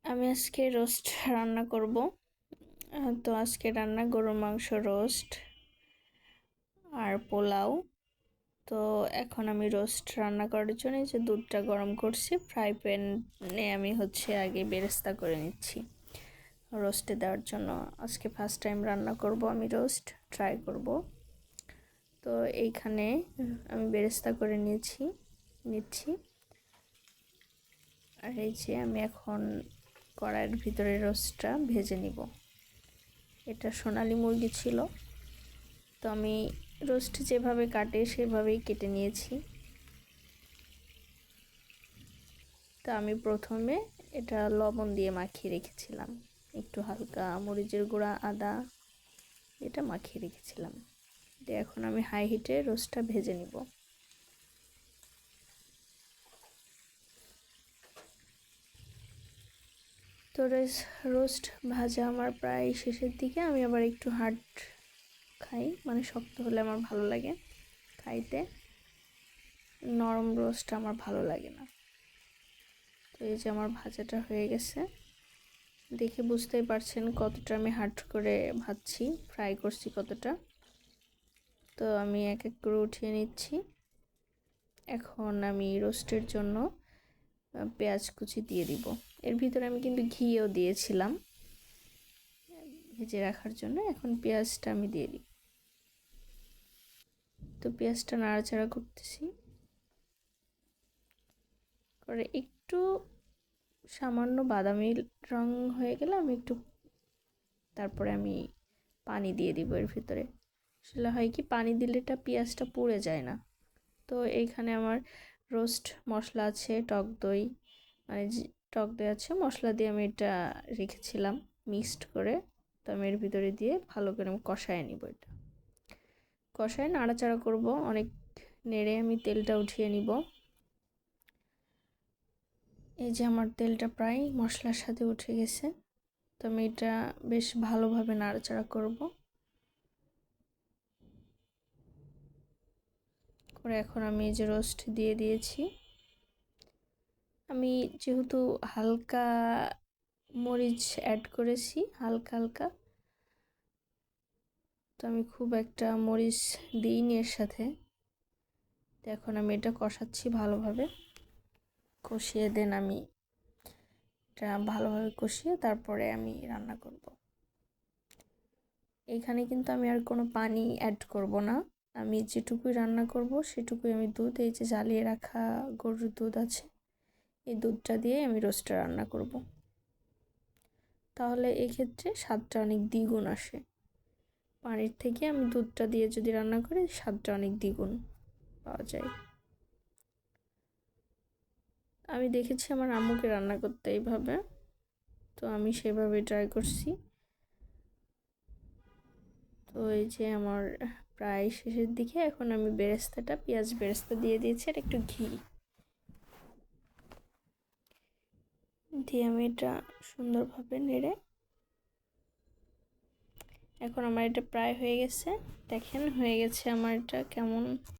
আমি আজকে রোস্ট রান্না করব। তো আজকে রান্না গরুর মাংস রোস্ট আর পোলাও। তো এখন আমি রোস্ট রান্না করার জন্য যে দুধটা গরম করছি, ফ্রাই প্যানে আমি আগে বেরেস্তা করে নিচ্ছি রোস্টে দেওয়ার জন্য। আজকে ফার্স্ট টাইম রান্না করব, আমি রোস্ট ট্রাই করব। তো এইখানে আমি বেরেস্তা করে নিচ্ছি। আর এই যে আমি এখন কড়াইয়ের ভিতরে রোস্টটা ভেজে নিব। এটা সোনালী মুরগি ছিল, তো আমি রোস্ট যেভাবে কাটে সেভাবেই কেটে নিয়েছি। তো আমি প্রথমে এটা লবণ দিয়ে মাখিয়ে রেখেছিলাম, একটু হালকা মরিচের গুঁড়া, আদা এটা মাখিয়ে রেখেছিলাম। তো এখন আমি হাই হিটে রোস্টটা ভেজে নিব। তো রোস্ট ভাজা আমার প্রায় শেষের দিকে। আমি আবার একটু হার্ড খাই, মানে শক্ত হলে আমার ভালো লাগে খাইতে, নরম রোস্ট আমার ভালো লাগে না। তো এই যে আমার ভাজাটা হয়ে গেছে, দেখে বুঝতেই পারছেন কতটা আমি হার্ড করে ভাজছি, ফ্রাই করছি কতটা। তো আমি এক এক করে উঠিয়ে নিচ্ছি। এখন আমি রোস্টের জন্য পেঁয়াজ কুচি দিয়ে দিব। এর ভিতরে আমি কিন্তু ঘিও দিয়েছিলাম ভেজে রাখার জন্য। এখন পেঁয়াজটা আমি দিয়ে দিই। তো পেঁয়াজটা নাড়াচাড়া করতেছি, করে একটু সামান্য বাদামি রং হয়ে গেলে তারপরে আমি পানি দিয়ে দিব এর ভিতরে। আসলে হয় কি, পানি দিলে পেঁয়াজটা পুড়ে যায় না। তো এইখানে আমার রোস্ট মশলা আছে, টক দই, মানে টক দই আছে, মশলা দিয়ে আমি এটা রেখেছিলাম মিক্সড করে। তো আমি এর ভিতরে দিয়ে ভালো করে আমি কষায় নিব। এটা কষায় নাড়াচাড়া করব, অনেক নেড়ে আমি তেলটা উঠিয়ে নিব। এই যে আমার তেলটা প্রায় মশলার সাথে উঠে গেছে। তো আমি এটা বেশ ভালোভাবে নাড়াচাড়া করব করে। এখন আমি এই যে রোস্ট দিয়ে দিয়েছি। আমি যেহেতু হালকা মরিচ অ্যাড করেছি, হালকা হালকা, তো আমি খুব একটা মরিচ দিইনি এর সাথে। তো এখন আমি এটা কষাচ্ছি ভালোভাবে, কষিয়ে দেন আমি এটা ভালোভাবে কষিয়ে তারপরে আমি রান্না করব। এইখানে কিন্তু আমি আর কোনো পানি অ্যাড করব না। আমি যেটুকুই রান্না করব সেটুকুই আমি দুধ, এই যে জ্বালিয়ে রাখা গরুর দুধ আছে, এই দুধটা দিয়ে আমি রোস্টটা রান্না করব। তাহলে এক্ষেত্রে স্বাদটা অনেক দ্বিগুণ আসে। পানির থেকে আমি দুধটা দিয়ে যদি রান্না করি, স্বাদটা অনেক দ্বিগুণ পাওয়া যায়। আমি দেখেছি আমার আম্মুকে রান্না করতে এইভাবে, তো আমি সেভাবে ট্রাই করছি। তো এই যে আমার প্রায় শেষের দিকে, এখন আমি পেঁয়াজ বেরেস্তা দিয়ে দিয়েছি, আর একটু ঘি দিয়ে আমি এটা সুন্দরভাবে নেড়ে, এখন আমার এটা প্রায় হয়ে গেছে। দেখেন হয়ে গেছে আমার এটা কেমন